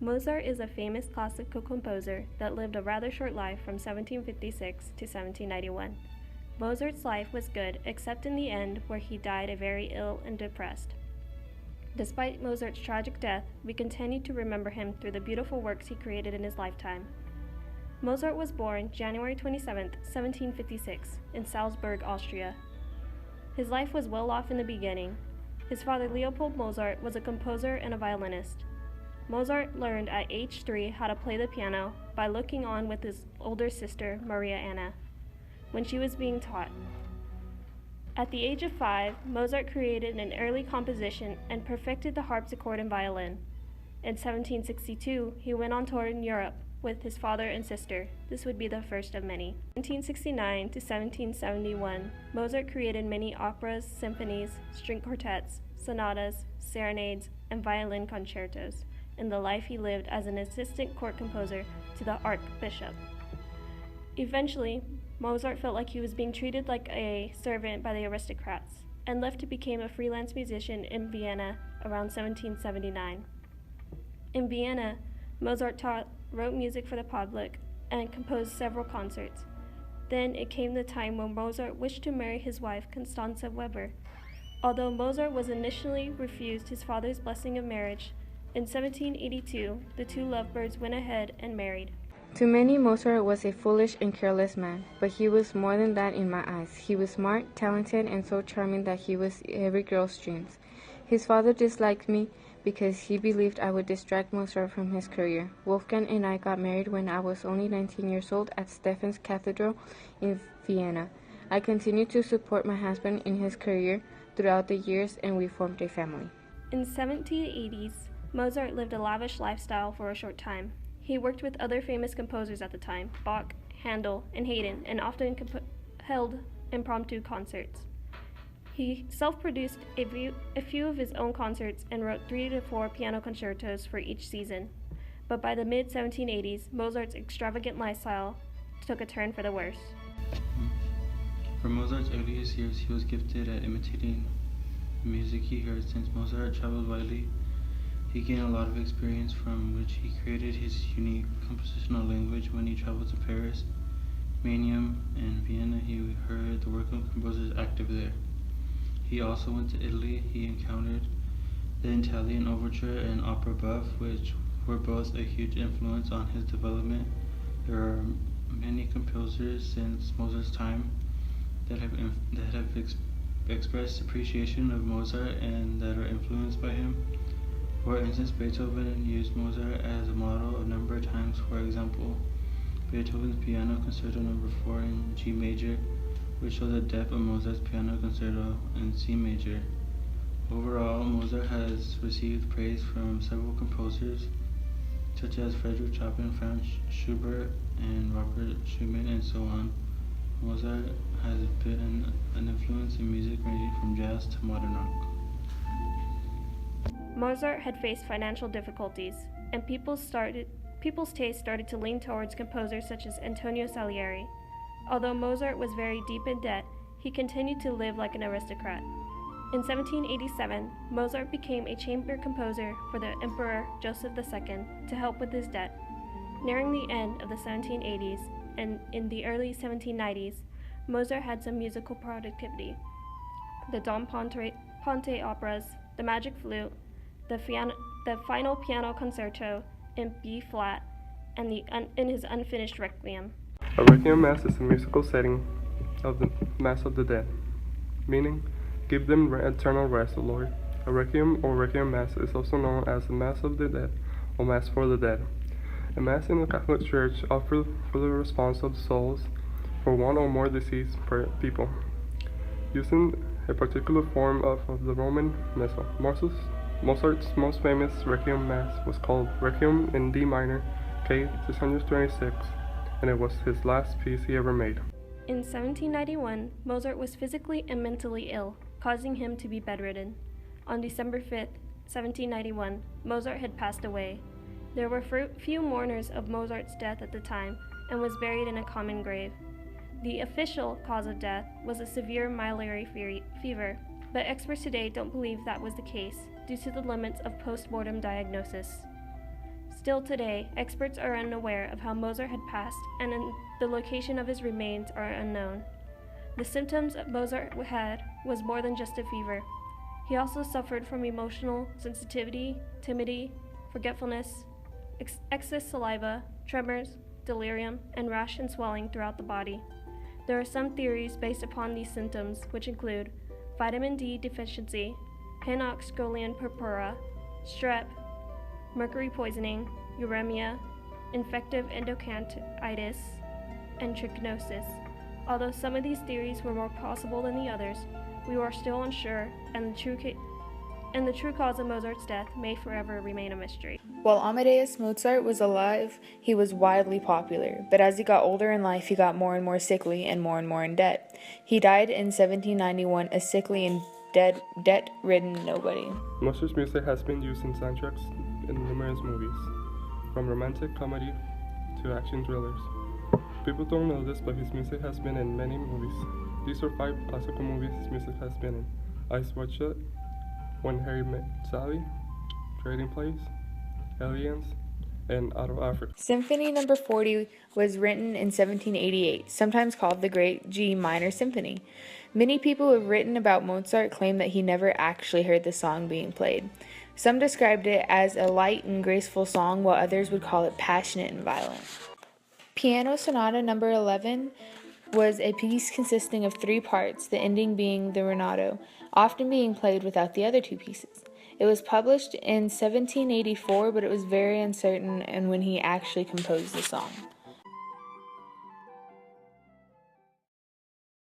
Mozart is a famous classical composer that lived a rather short life from 1756 to 1791. Mozart's life was good, except in the end, where he died very ill and depressed. Despite Mozart's tragic death, we continue to remember him through the beautiful works he created in his lifetime. Mozart was born January 27, 1756, in Salzburg, Austria. His life was well off in the beginning. His father Leopold Mozart was a composer and a violinist. Mozart learned at age 3 how to play the piano by looking on with his older sister, Maria Anna, when she was being taught. At the age of 5, Mozart created an early composition and perfected the harpsichord and violin. In 1762, he went on tour in Europe with his father and sister. This would be the first of many. 1769 to 1771, Mozart created many operas, symphonies, string quartets, sonatas, serenades, and violin concertos in the life he lived as an assistant court composer to the Archbishop. Eventually, Mozart felt like he was being treated like a servant by the aristocrats and left to become a freelance musician in Vienna around 1779. In Vienna, Mozart wrote music for the public and composed several concerts. Then it came the time when Mozart wished to marry his wife, Constanze Weber. Although Mozart was initially refused his father's blessing of marriage, in 1782 the two lovebirds went ahead and married. To many, Mozart was a foolish and careless man, but he was more than that in my eyes. He was smart, talented, and so charming that he was every girl's dreams. His father disliked me because he believed I would distract Mozart from his career. Wolfgang and I got married when I was only 19 years old at Stephan's Cathedral in Vienna. I continued to support my husband in his career throughout the years, and we formed a family. In the 1780s, Mozart lived a lavish lifestyle for a short time. He worked with other famous composers at the time, Bach, Handel, and Haydn, and often held impromptu concerts. He self-produced a few of his own concerts and wrote 3 to 4 piano concertos for each season. But by the mid-1780s, Mozart's extravagant lifestyle took a turn for the worse. From Mozart's earliest years, he was gifted at imitating the music he heard. Since Mozart traveled widely, he gained a lot of experience from which he created his unique compositional language. When he traveled to Paris, Mannheim, and Vienna, he heard the work of composers active there. He also went to Italy. He encountered the Italian overture and opera buff, which were both a huge influence on his development. There are many composers since Mozart's time that have expressed appreciation of Mozart and that are influenced by him. For instance, Beethoven used Mozart as a model a number of times. For example, Beethoven's Piano Concerto No. 4 in G major, which shows the depth of Mozart's Piano Concerto in C major. Overall, Mozart has received praise from several composers, such as Frederick Chopin, Franz Schubert, and Robert Schumann, and so on. Mozart has been an influence in music ranging from jazz to modern rock. Mozart had faced financial difficulties, and people's taste started to lean towards composers such as Antonio Salieri. Although Mozart was very deep in debt, he continued to live like an aristocrat. In 1787, Mozart became a chamber composer for the Emperor Joseph II to help with his debt. Nearing the end of the 1780s and in the early 1790s, Mozart had some musical productivity. The Don Ponte operas, The Magic Flute, the Final Piano Concerto in B-flat, and in his unfinished Requiem. A Requiem Mass is a musical setting of the Mass of the Dead, meaning, give them eternal rest, O Lord. A Requiem or Requiem Mass is also known as the Mass of the Dead or Mass for the Dead. A Mass in the Catholic Church offers for the response of the souls for one or more deceased people, using a particular form of the Roman Missal. Mozart's most famous Requiem Mass was called Requiem in D minor, K. 626, and it was his last piece he ever made. In 1791, Mozart was physically and mentally ill, causing him to be bedridden. On December 5, 1791, Mozart had passed away. There were few mourners of Mozart's death at the time and was buried in a common grave. The official cause of death was a severe miliary fever, but experts today don't believe that was the case due to the limits of post-mortem diagnosis. Still today, experts are unaware of how Mozart had passed, and the location of his remains are unknown. The symptoms Mozart had was more than just a fever. He also suffered from emotional sensitivity, timidity, forgetfulness, excess saliva, tremors, delirium, and rash and swelling throughout the body. There are some theories based upon these symptoms, which include vitamin D deficiency, Panoxylian purpura, strep, mercury poisoning, uremia, infective endocarditis, and trichinosis. Although some of these theories were more plausible than the others, we are still unsure, and the true cause of Mozart's death may forever remain a mystery. While Amadeus Mozart was alive, he was widely popular, but as he got older in life, he got more and more sickly and more in debt. He died in 1791, a sickly and debt-ridden nobody. Mozart's music has been used in soundtracks in numerous movies, from romantic comedy to action thrillers. People don't know this, but his music has been in many movies. These are 5 classical movies his music has been in: Eyes Wide Shut, When Harry Met Sally, Trading Places, Aliens, and Out of Africa. Symphony No. 40 was written in 1788, sometimes called the Great G Minor Symphony. Many people who have written about Mozart claim that he never actually heard the song being played. Some described it as a light and graceful song, while others would call it passionate and violent. Piano Sonata No. 11 was a piece consisting of 3 parts, the ending being the rubato, often being played without the other 2 pieces. It was published in 1784, but it was very uncertain when he actually composed the song.